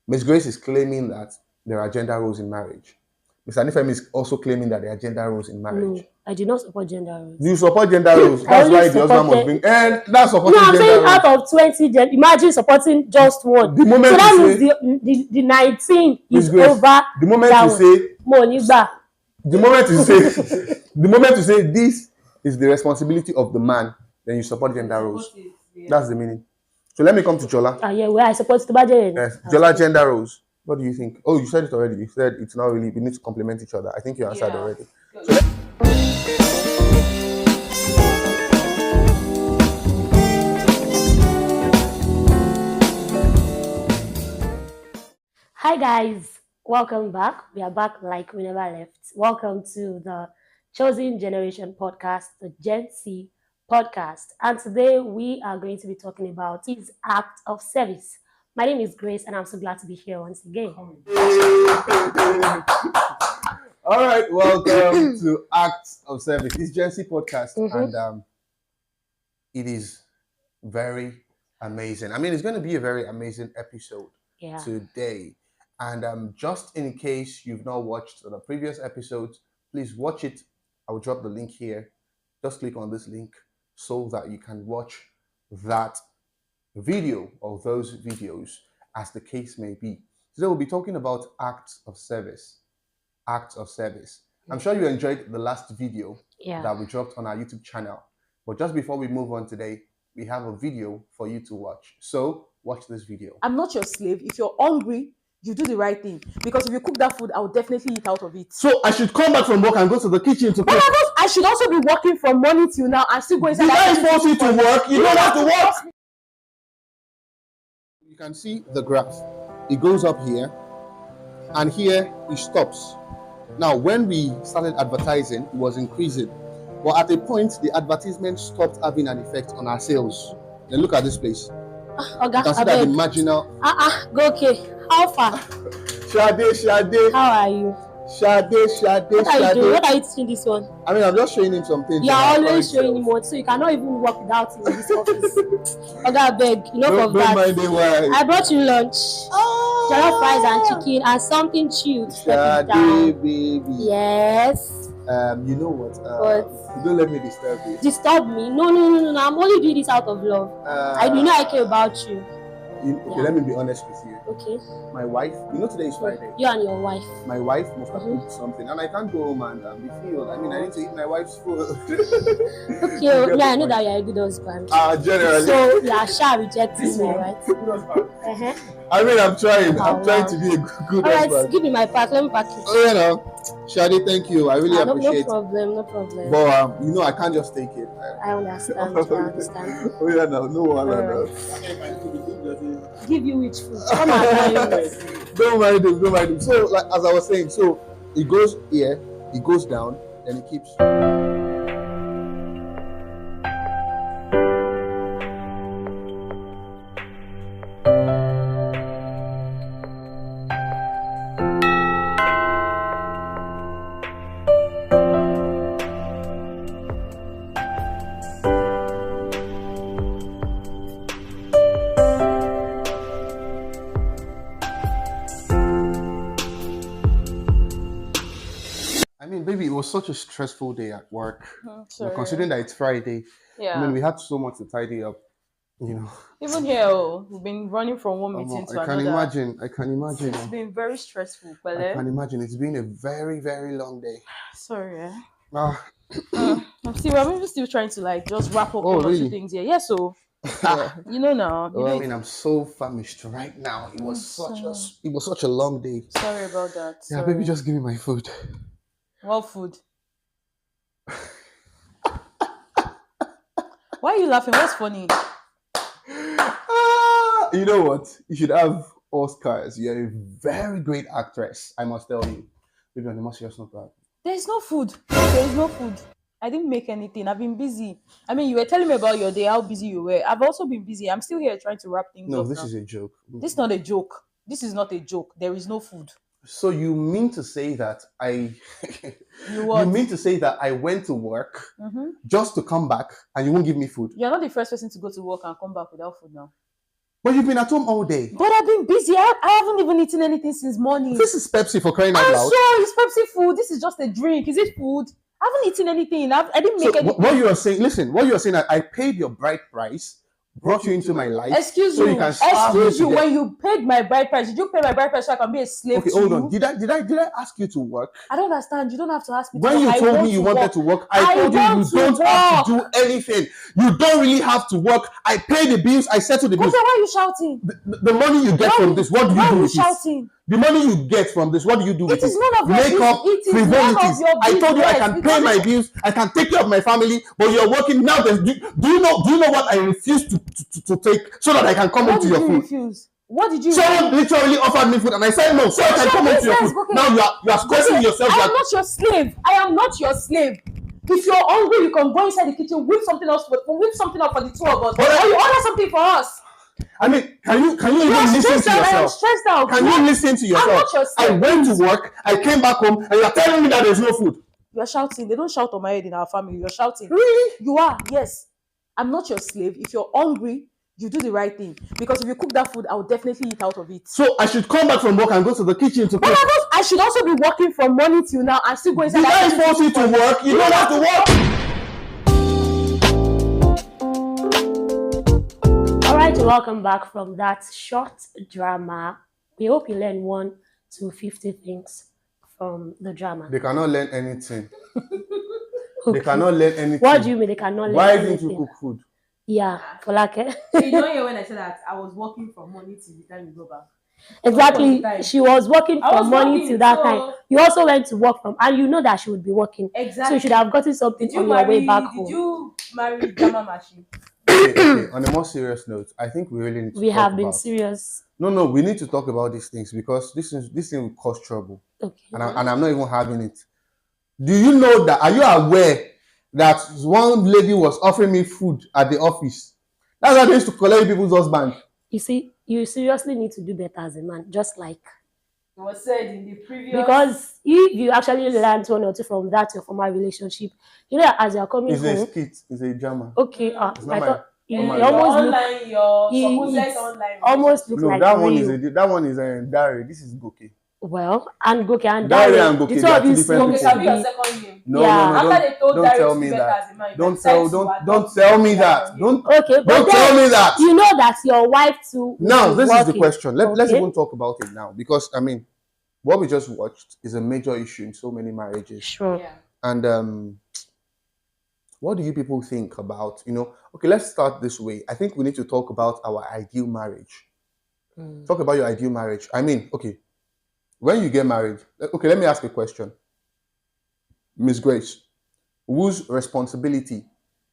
Miss Grace is claiming that there are gender roles in marriage. Mr. Nifem is also claiming that there are gender roles in marriage. No, I do not support gender roles. You support gender roles. I That's only why the husband must bring. And that's No, supporting I'm gender saying roles. out of 20, imagine supporting just one. The moment So that you means say, the 19 Miss is Grace, over. the moment that you one. say, Monigba. the moment you say, the moment you say this is the responsibility of the man, then you support gender roles. That's the meaning. So let me come to Jola. Yeah, well, I support the budget. Yes, Jola, gender roles. What do you think? Oh, you said it already. You said it's not really. We need to complement each other. I think you answered already. So Hi guys, welcome back. We are back like we never left. Welcome to the Chosen Generation podcast, the Gen Z podcast. And today we are going to be talking about his act of service. My name is Grace and I'm so glad to be here once again. all right, welcome to Acts of Service. It's Gen Z podcast, and it is very amazing. I mean, it's going to be a very amazing episode today. And just in case you've not watched the previous episodes, please watch it. I will drop the link here. Just click on this link so that you can watch that video or those videos as the case may be. Today we'll be talking about acts of service. Acts of service. I'm sure you enjoyed the last video that we dropped on our YouTube channel. But just before we move on today, we have a video for you to watch. So watch this video. I'm not your slave. If you're hungry, you do the right thing. Because if you cook that food, I will definitely eat out of it. So I should come back from work and go to the kitchen to cook. I should also be working from morning till now and still go inside. Did I force you to work? You don't have to work. You can see the graph. It goes up here, and here it stops. Now, when we started advertising, it was increasing. But at a point, the advertisement stopped having an effect on our sales. Then look at this place. You can see that the marginal. Go okay. How far? Shade. How are you? Shade. What are you doing? What are you teaching this one? I mean, I'm just showing him some things. You are always showing him what, so you cannot even work without him in this office. I beg, enough of that. I brought you lunch. Jollof fries and chicken and something chilled. Shade, baby. Yes. You know what? Don't let me disturb you. Disturb me? No. I'm only doing this out of love. I do not care about you. Okay, let me be honest with you. Okay. My wife, today is Friday. You and your wife. My wife must have cooked something, and I can't go home and be filled. I mean, I need to eat my wife's food. Okay, yeah, I know that you're a good husband. Generally. So you are sure rejecting me, right? I mean, I'm trying. I'm trying to be a good husband. Alright, give me my pack. Let me pack it. Oh, Shadi, thank you. I really appreciate it. No problem. But I can't just take it. I understand. Oh yeah, no one. Give you which food? Come on, don't mind him. So, like as I was saying, so it goes here, it goes down, then it keeps. Baby, it was such a stressful day at work. Considering that it's Friday, I mean, we had so much to tidy up. Even here, we've been running from one meeting to another. I can imagine. It's been very stressful. I can imagine. It's been a very, very long day. Sorry. I'm still trying to just wrap up all the things here. Yeah, so now. I mean, I'm so famished right now. It was such a long day. Sorry about that. Yeah, baby, just give me my food. What food? Why are you laughing? What's funny? You know what? You should have Oscars. You're a very great actress, I must tell you. Maybe on the most serious note. There's no food. I didn't make anything. I've been busy. I mean, you were telling me about your day, how busy you were. I've also been busy. I'm still here trying to wrap things up. No, this is a joke. This is not a joke. This is not a joke. There is no food. So you mean to say that you mean to say that I went to work just to come back and you won't give me food? You're not the first person to go to work and come back without food now. But you've been at home all day. But I've been busy. I haven't even eaten anything since morning. This is Pepsi for crying out And loud. so it's Pepsi food. This is just a drink. Is it food? I haven't eaten anything. I didn't make So anything. what you are saying, listen, what you are saying, I paid your bride price, brought you into my life. Excuse so you. You can starve Excuse me you. to death. When you paid my bride price, did you pay my bride price so I can be a slave Okay, to hold you? on. Did I ask you to work? I don't understand. You don't have to ask me. When to you work. told me you wanted to work, I told you don't have to do anything. You don't really have to work. I pay the bills. I settle the bills. Okay, why are you shouting? The money you get from this, what do you do with shouting? it? The money you get from this, what do you do with it? It is none of your Makeup, business. It is none of your I told you I business. can pay my bills, I can take care of my family, but you're working now. Do you know what I refuse to take so that I can come What into did your you food? refuse? What did you Someone refuse? literally offered me food and I said no, so I can come into your food. Okay. Now you are stressing yourself. I am not your slave. I am not your slave. If you're hungry, you can go inside the kitchen, whip something up for the two of us. Or you order something for us. I mean, can you even listen to yourself? I am stressed out. Can you listen to yourself? I'm not your slave. I went to work, I came back home, and you're telling me that there's no food. You're shouting. They don't shout on my head in our family. You're shouting. Really? You are, yes. I'm not your slave. If you're hungry, you do the right thing. Because if you cook that food, I will definitely eat out of it. So I should come back from work and go to the kitchen to cook. I should also be working from morning till now and still go inside. Did I force you to work? You don't have to work. Alright, welcome back from that short drama. We hope you learned 1 to 50 things from the drama. They cannot learn anything. Okay. They cannot learn anything. What do you mean they cannot learn Why anything? didn't you cook food? Yeah, for like So you don't hear when I said that I was working from morning till the time you go back. exactly. She was working I was from morning working, till that so- time. You also went to work from, and you know that she would be working. Exactly. So you should have gotten something Did you on your way back Did home. you marry drama machine? Okay. On a more serious note, I think we really need to We talk have been about. serious. No, we need to talk about these things because this thing will cause trouble, Okay. and I'm not even having it. Do you know that? Are you aware that one lady was offering me food at the office? That's how they used to collect people's husband. You see, you seriously need to do better as a man, just like It was said in the previous. because if you actually learned 1 or 2 from that your former relationship, you know, as you're coming It's a home, skit. It's a drama. okay, It's not I my- thought you not my- your almost look, online, your he- supposed it's online. almost look No, like that one real. is that one is Dari. This is Goke. Well, and Goke and Dari Dario, and Goke, the they two are of two you different seem Okay, people. can be to your be. second name. No, Yeah. no, After don't, they told don't Dario tell to me be better that. as a man, you Don't decided tell, to don't adopt tell me your that. name. Don't Okay, but don't then tell me that. you know that your wife too. Now, is this is the working. question. Let's Okay. even talk about it now because I mean, what we just watched is a major issue in so many marriages. Sure. Yeah. And what do you people think about? Okay, let's start this way. I think we need to talk about our ideal marriage. Mm. Talk about your ideal marriage. I mean, okay, when you get married, okay, let me ask a question. Miss Grace, whose responsibility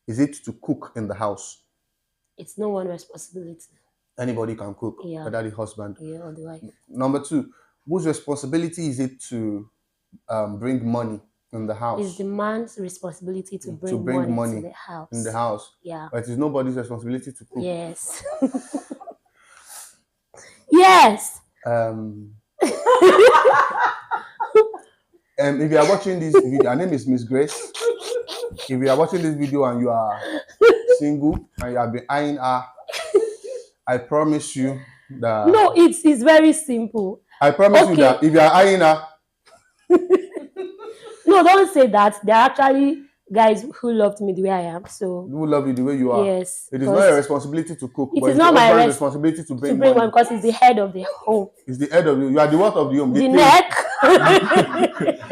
is it to cook in the house? It's no one responsibility. Anybody can cook, Yeah. whether the husband. Yeah, or the wife. Number 2, whose responsibility is it to bring money in the house? It's the man's responsibility to bring, money to the house. In the house. Yeah. But it is nobody's responsibility to cook. Yes. Yes. If you are watching this video, her name is Miss Grace. If you are watching this video and you are single and you have been eyeing her, I promise you that. No, it's very simple. I promise you Okay. that if you are eyeing her, No, don't say that. There are actually guys who loved me the way I am. So who love you the way you are. yes, It is because not your responsibility to cook, it but is it's not the my husband's res- responsibility to to bring bring money. one because it's the head of the home. It's the head of you. You are the what of the home? The tail. neck.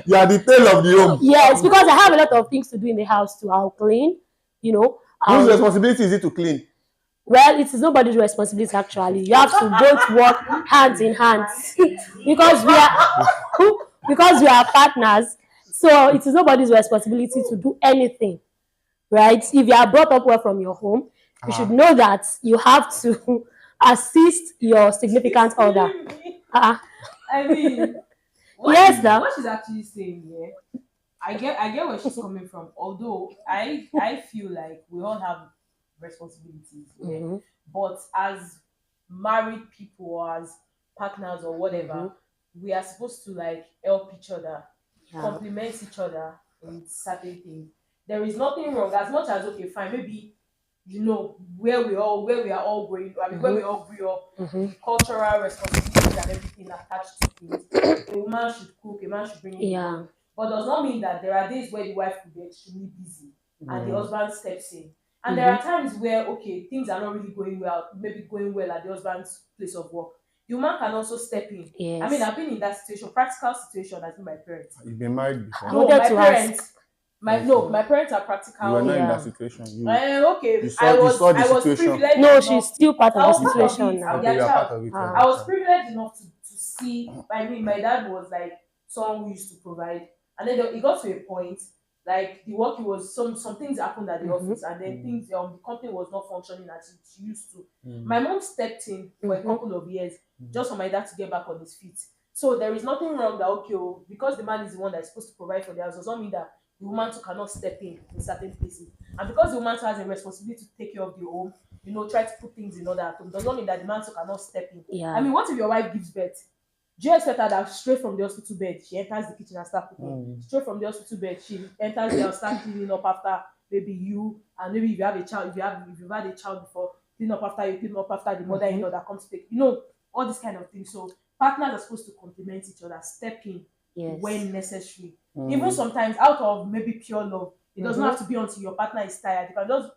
You are the tail of the home. Yes, because I have a lot of things to do in the house too. I'll clean, Whose responsibility is it to clean? Well, it is nobody's responsibility actually. You have to both work hands in hands because we are partners. So it is nobody's responsibility to do anything, right? If you are brought up well from your home, you should know that you have to assist your significant other. I mean, Yes, now. what she's actually saying here, I get where she's coming from. Although I feel like we all have responsibilities, yeah? Mhm. But as married people or as partners or whatever, we are supposed to like help each other, Yeah. complement each other in certain things. There is nothing wrong as much as okay, fine, maybe where we are all growing, I mean, where we all grew up, Mm-hmm. the cultural responsibilities and everything attached to things. A woman should cook, a man should bring in the Yeah. money. But does not mean that there are days where the wife could be extremely busy and the husband steps in. And there are times where, okay, things are not really going well, maybe going well at the husband's place of work. The woman can also step in. Yes. I mean, I've been in that situation, practical situation as with my parents. You've been married before. I No, wanted my to parents, Okay. my parents are You practical. were not in Yeah. that situation. Okay, you saw the I was situation. privileged. No, enough- she's still part I of was the part of situation it. now. I'm Okay, you their are part child. of it. Ah. I was privileged enough to see. I mean, my dad was like someone who used to provide, and then it got to a point like the work was some things happened at the office, and then things the company was not functioning as it used to. My mom stepped in for a couple of years just for my dad to get back on his feet. So there is nothing wrong that because the man is the one that's supposed to provide for the house does not mean that the woman too cannot step in certain places. And because the woman too has a responsibility to take care of the home, try to put things in order at home, does not mean that the man too cannot step in. Yeah. I mean, what if your wife gives birth? Do you expect her that straight from the hospital bed she enters the kitchen and start cooking? Straight from the hospital bed she enters there and start cleaning up after maybe you, and maybe if you have a child, if you've had a child before, clean up after you, clean up after the mother-in-law that comes to take all these kind of things. So partners are supposed to complement each other, step in when necessary. Even sometimes out of maybe pure love. It doesn't have to be until your partner is tired. You can just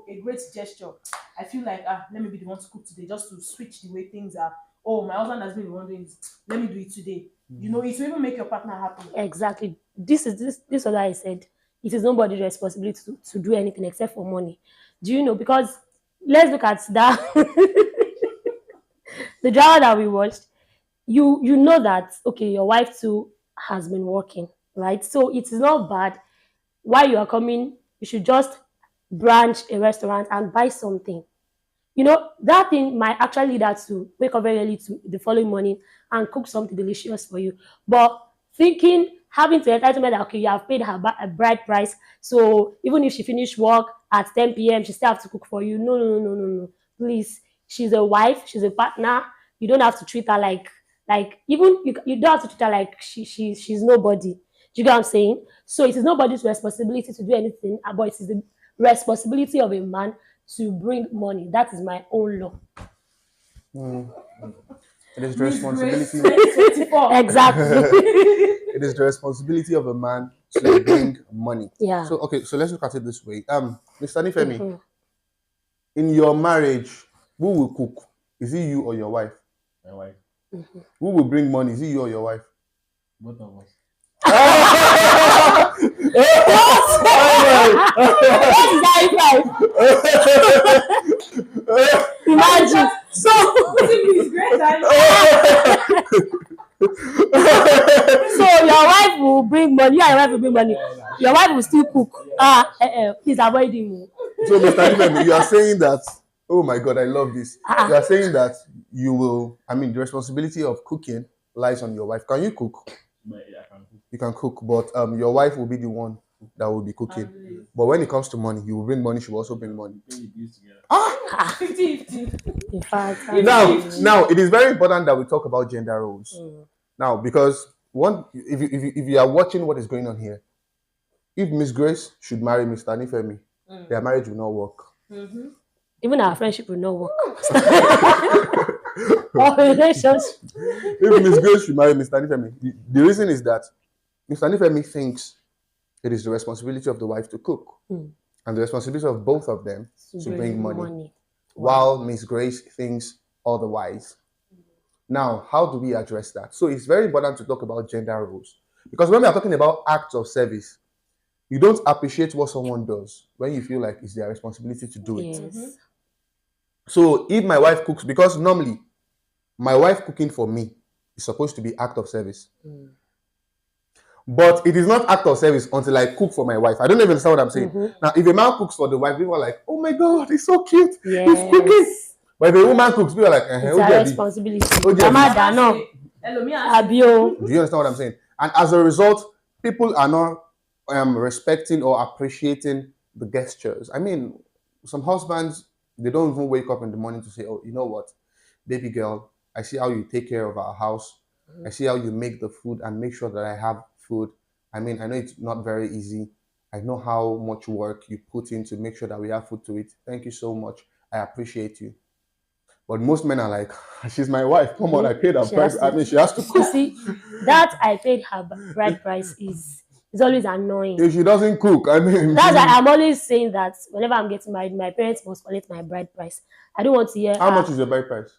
a great gesture. I feel like let me be the one to cook today, just to switch the way things are. Oh, my husband has been wondering this. Let me do it today. It will even make your partner happy. Exactly. This is what I said. It is nobody's responsibility to do anything except for money. Do you know? Because let's look at that the drama that we watched. You know that okay, your wife too has been working, right? So it is not bad. While you are coming, you should just branch a restaurant and buy something. That thing might actually lead her to wake up very early to the following morning and cook something delicious for you. But having to entitlement that, okay, you have paid her a bride price, so even if she finish work at 10 p.m., she still have to cook for you. No, no, no, no, no, no. Please, she's a wife, she's a partner. You don't have to treat her like even you don't have to treat her like she's nobody. Do you get what I'm saying? So it is nobody's responsibility to do anything, but it is the responsibility of a man to bring money. That is my own law. It is the responsibility. Exactly. It is the responsibility of a man to bring money. Yeah. So so let's look at it this way. Mr. Nifemi, in your marriage, who will cook? Is it you or your wife? My wife. Who will bring money? Is it you or your wife? Both of us. Imagine. So your wife will bring money. Yeah, your wife will bring money. Your wife will still cook. Please avoid him. So, Mr. Nifemi, you are saying that. Oh my God, I love this. You are saying that you will. I mean, the responsibility of cooking lies on your wife. Can you cook? But yeah, I can cook. You can cook, but your wife will be the one that will be cooking. But when it comes to money, you will bring money. She will also bring money. Pay the bills together. 50-50. In fact, Now it is very important that we talk about gender roles. Now, because if you are watching what is going on here, if Miss Grace should marry Mr. Nifemi, their marriage will not work. even our friendship will not work. Our relationship. If Miss Grace should marry Mr. Nifemi, the reason is that Mr. Nifemi thinks it is the responsibility of the wife to cook, and the responsibility of both of them to bring money. While Miss Grace thinks otherwise. Now, how do we address that? So it's very important to talk about gender roles. Because when we are talking about acts of service, you don't appreciate what someone does when you feel like it's their responsibility to do it. Yes. So if my wife cooks, because normally my wife cooking for me is supposed to be act of service. But it is not act of service until I cook for my wife. I don't even understand what I'm saying. Now, if a man cooks for the wife, people are like, oh my God, he's so cute. Yes. He's cooking. But if a woman cooks, people are like, It's our responsibility. Oh, yeah. Amada, no. Abio. Do you understand what I'm saying? And as a result, people are not respecting or appreciating the gestures. I mean, some husbands, they don't even wake up in the morning to say, oh, you know what, baby girl, I see how you take care of our house. I see how you make the food and make sure that I have food. I mean, I know it's not very easy. I know how much work you put in to make sure that we have food to eat. Thank you so much. I appreciate you. But most men are like, she's my wife. Come on, I paid her She price. has to- I mean, she has to You cook. see, that I paid her bride price is always annoying. If she doesn't cook, I mean, That's why I'm always saying that whenever I'm getting married, my parents must collect my bride price. I don't want to hear how much is your bride price?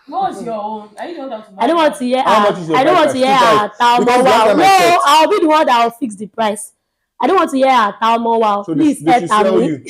What's your own? I don't want to. I don't want to hear How much is your I don't bride want to price? hear 2,500. Because last time I no, checked- I'll be the one that will fix the price. I don't want to hear wow. So Please they should sell you.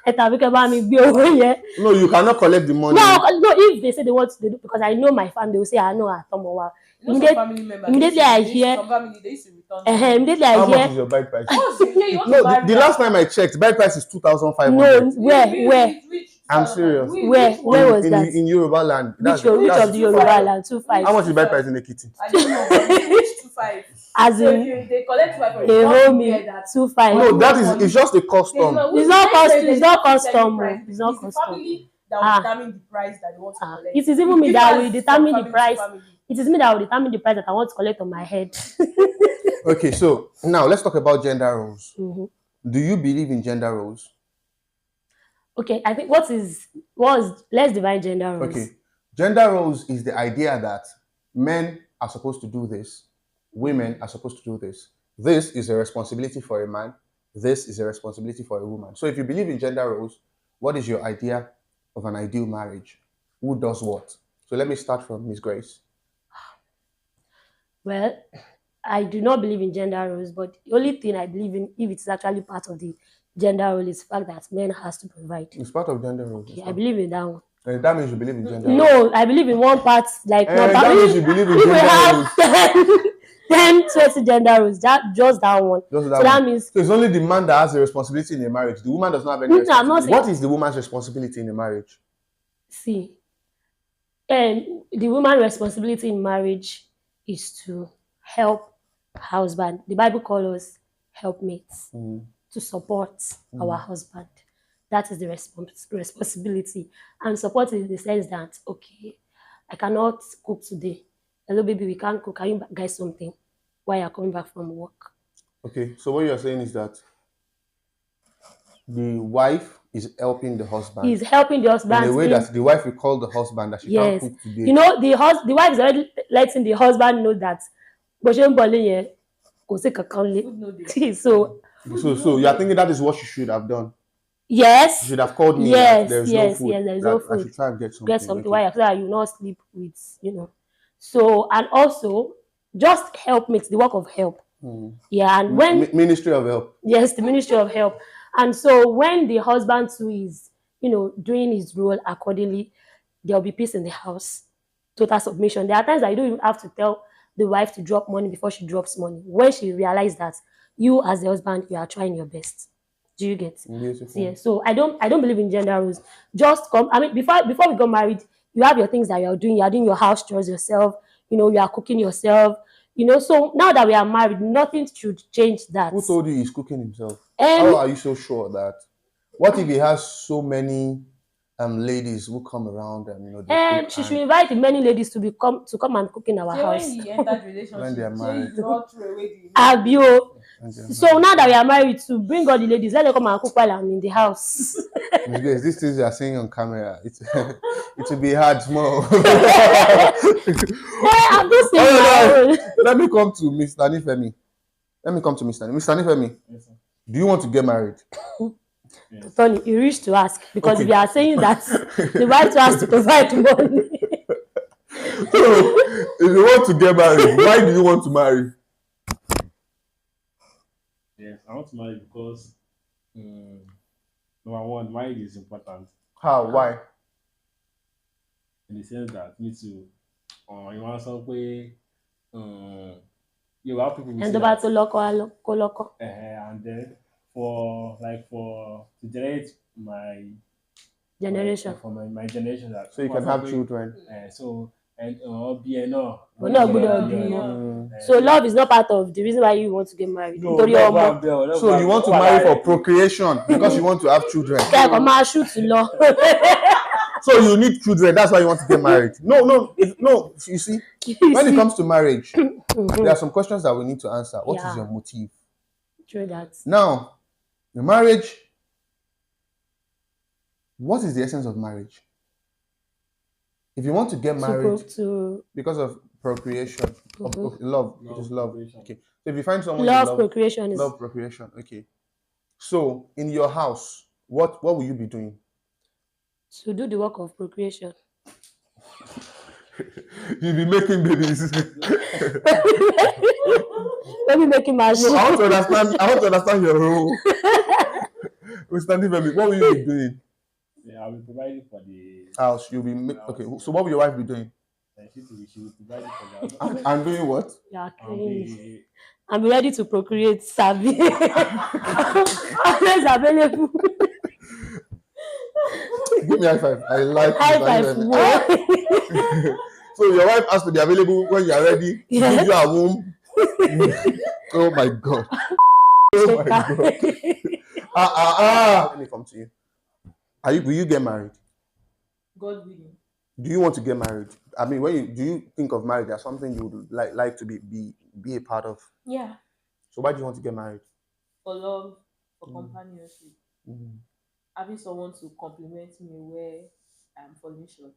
No, you cannot collect the money. No, if they say they want to do because I know my family, they will say I know wow. Family members. Immediately I hear Some family they used to return. immediately How I much is hear your bride price? No, The last time I checked, bride price is 2,500. no, where I'm serious. Where was that? In Yoruba land. Which of the Yoruba land? 2.5. How much is bride price in the kitchen? I don't know. But it's 2.5. As So in if they collect 2.5, they hold me 2.5. No, that is it's just a custom. It's not custom. It's not custom. It's not the custom. family that will determine the price that they want to collect. It is even me that will Difference determine from the family to price. family. It is me that will determine the price that I want to collect on my head. Okay, so now let's talk about gender roles. Mhm. Do you believe in gender roles? Okay, I think let's divide gender roles. Okay. Gender roles is the idea that men are supposed to do this, women are supposed to do this. This is a responsibility for a man. This is a responsibility for a woman. So if you believe in gender roles, what is your idea of an ideal marriage? Who does what? So let me start from Miss Grace. Well, I do not believe in gender roles, but the only thing I believe in, if it's actually part of the gender role, is the fact that men has to provide. It's part of gender roles. Yeah, I believe in that one. That means you believe in gender roles. No, I believe in one part, like one part. That means you believe in If we gender roles. have 20 gender roles, just that one. Just So that means so it's only the man that has a responsibility in a marriage. The woman does not have any No, I'm not responsibility. saying- What is the woman's responsibility in a marriage? see, and the woman's responsibility in marriage is to help husband. The Bible calls us helpmates, to support our husband. That is the responsibility. And support in the sense that, okay, I cannot cook today. Hello, baby, we can't cook. Can you buy something while you're coming back from work? Okay, so what you're saying is that the wife is helping the husband He's helping the husband. in a way that the wife will call the husband that she Yes. can't cook today. You know, the wife is already letting the husband know that so So you are thinking that is what she should have done. She yes, should have called me. Yes, that there's yes, no food. yes, there's that no I food. should try and get something. get something okay. while so that you not sleep with, So, and also just help makes the work of help. Yeah, and when Ministry of Help. yes, the ministry of help. And so when the husband too is, doing his role accordingly, there'll be peace in the house. Total submission. There are times that you don't even have to tell the wife to drop money before she drops money. When she realizes that you as the husband, you are trying your best. Do you get? Beautiful. Yeah. So I don't believe in gender roles. Just come. I mean, before we got married, you have your things that you're doing. You're doing your house chores yourself. You are cooking yourself. So now that we are married, nothing should change that. Who told you he's cooking himself? How are you so sure of that? What if he has so many ladies who come around and they cook she should invite many ladies to come and cook in our house. When he entered relationship, When they are married. he not throw away the Abio. and they're So now that we are married, to bring all the ladies, let them come and cook while I'm in the house. Miss Grace, these things you are seeing on camera, it will be hard small. I'm just saying my own. Let me come to Mr. Nifemi. Mr. Nifemi, Yes, sir. do you want to get married? Tony, you reach to ask because Okay. if you are saying that the wife has to provide money. So, if you want to get married, why do you want to marry? Yes, I want to marry because number one, marriage is important How? Why? in the sense that me too. You want some way. You have people who And say about that, to loco. and then for to generate my Generation. for my generation that So you can have children. So and be no. But not good or be So love is not part of the reason why you want to get married. Nítorí ọmọ. So you want to marry for procreation because you want to have children. Kẹ́kọ̀ọ́ máa shoot lọ. So you need children. That's why you want to get married. No. You see, when it comes to marriage, there are some questions that we need to answer. What is Yeah. your motive? True that. Now, the marriage, what is the essence of marriage? If you want to get married because of procreation, of love, it is love. Procreation. Okay. So if you find someone you love, procreation is love procreation. Okay. So in your house, what will you be doing? to do the work of procreation. You'll be making babies. Maybe making my No, I want to understand your role. We're standing for me. What will you be doing? Yeah, I'll be providing for the House. You'll be okay. So what will your wife be doing? she will provide for that. I'm doing what? Yeah, I'll be I'm ready to procreate, Sabi. Always available. Give me high five. I like High it. five. Whoa. So your wife has to be available when you are ready. Yes. Give you a womb. Oh my god. Oh my god. Let me come to you. Will you get married? God willing. Do you want to get married? I mean, do you think of marriage as something you would like to be a part of? Yeah. So why do you want to get married? For love, for companionship. Mm. Having someone to compliment me where I'm falling short.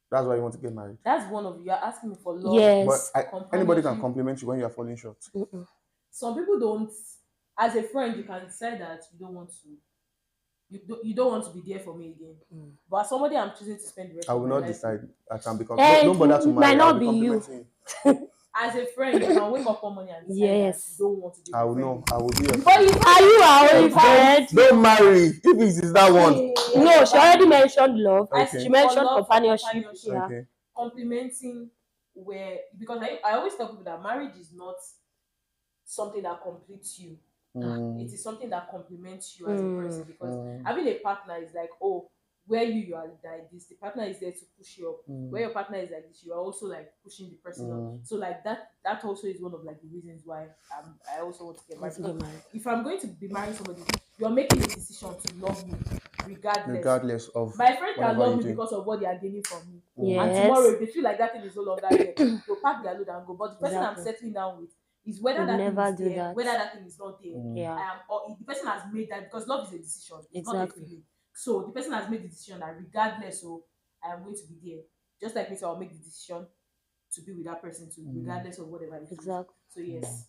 That's why you want to get married. That's one of you are asking me for love. Yes. But anybody can compliment you when you are falling short. Some people don't. As a friend, you can decide that you don't want to. You don't want to be there for me again. But as somebody I'm choosing to spend the rest I of will my not life decide. with, I can become. Hey, Don't bother to it might marry. not I'll be be you. complimenting you. as a friend, you can wake up one morning and decide Yes. that you don't want to be I will know. I will be. But are you our only friend? Don't marry if it is that one. No, she already mentioned love. Okay. She mentioned For love, for companionship. Yeah. Okay. complimenting where, because I always tell people that marriage is not something that completes you. It is something that complements you as a person, because having a partner is like, oh, where you are like this, the partner is there to push you up. Where your partner is like this, you are also like pushing the person up. So like that also is one of like the reasons why I also want to get married. Because if I'm going to be marrying somebody, you're making a decision to love me regardless of my friend can love me do. because of what they are gaining from me. Yes. And tomorrow, if they feel like that thing is no longer there, they'll pack their load and go. But the person Exactly. I'm settling down with is whether We'll that never thing is do there, that. whether that thing is not there. Yeah. Or the person has made that, because love is a decision, it's not a Exactly. feeling. So the person has made the decision that regardless, so I am going to be there. Just like me, so I'll make the decision to be with that person too, regardless of whatever it is. Exactly. So yes,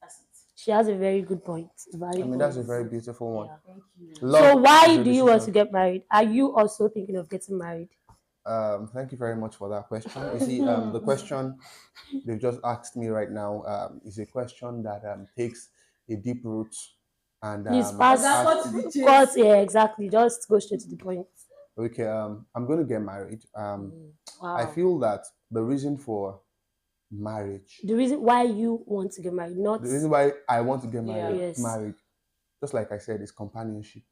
that's it. She has a very good point. I mean, that's a very beautiful one. Yeah. Thank you. Love So why is a do you want to decision. get married? Are you also thinking of getting married? Thank you very much for that question. You see, the question they've just asked me right now is a question that takes a deep root and Please pass. Cut, yeah, exactly. Just go straight to the point. Okay, I'm going to get married. Wow. I feel that the reason for marriage, The reason why you want to get married, not the reason why I want to get married, Yes. just like I said, is companionship.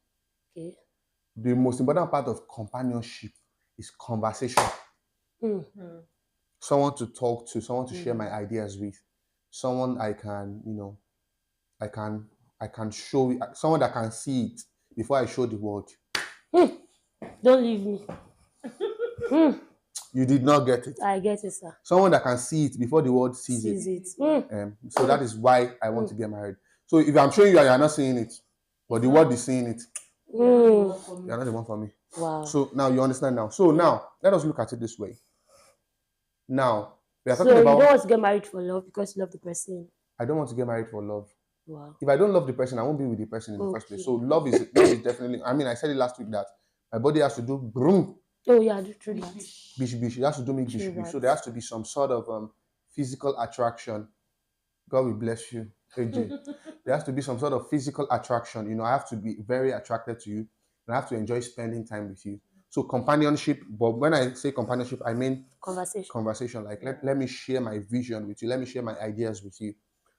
Okay. The most important part of companionship is conversation. Someone to talk to, someone to share my ideas with, someone I can, I can show, someone that can see it before I show the world. Don't leave me. You did not get it. I get it, sir. Someone that can see it before the world sees it. So that is why I want to get married. So if I'm showing you and you're not seeing it, but the world is seeing it, you're not the one for me. Wow. So now you understand now. So now let us look at it this way. Now we are So talking you about. don't want to get married for love because you love the person. I don't want to get married for love. Wow. If I don't love the person, I won't be with the person in the first place. So love is definitely. I mean, I said it last week that my body has to do broom. Oh yeah, true that. Bish. It has to do me bish. So there has to be some sort of physical attraction. God will bless you, AJ. There has to be some sort of physical attraction. I have to be very attracted to you, and I have to enjoy spending time with you. So companionship, but when I say companionship, I mean conversation. Like let me share my vision with you. Let me share my ideas with you.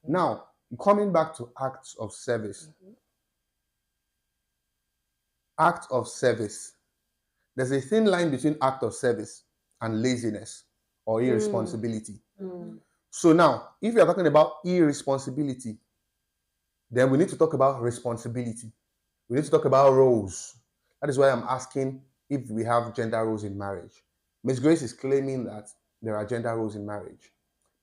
Now, coming back to acts of service. Act of service. There's a thin line between act of service and laziness or irresponsibility. So now, if we are talking about irresponsibility, then we need to talk about responsibility. We need to talk about roles. That is why I'm asking if we have gender roles in marriage. Ms. Grace is claiming that there are gender roles in marriage.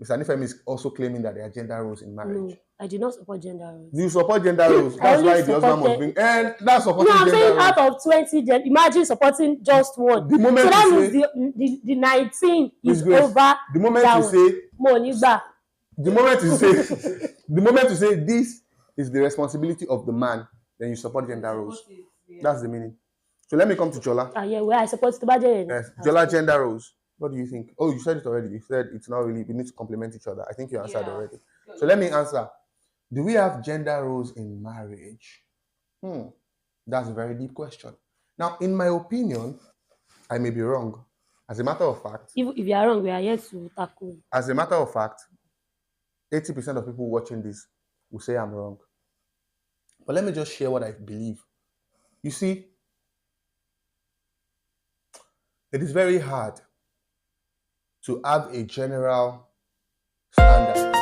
Mr. Nifem is also claiming that there are gender roles in marriage. No, I do not support gender roles. You support gender roles. I That's only why the husband must support bring. And that's No, supporting I'm gender saying roles. out of 20, imagine supporting just one. The moment So that you means say- the 19 Miss is Grace, over. the moment that you one. say, Monigba. the moment you say, the moment you say this is the responsibility of the man, then you support gender roles. That's the meaning. So let me come to Jola. Yeah, where I support the budget. Yes, Jola, gender roles. What do you think? Oh, you said it already. You said it's not really. We need to complement each other. I think you answered already. So let me answer. Do we have gender roles in marriage? That's a very deep question. Now, in my opinion, I may be wrong. As a matter of fact, If you are wrong, we are here to tackle. as a matter of fact, 80% of people watching this will say I'm wrong. But let me just share what I believe. You see, it is very hard to have a general standard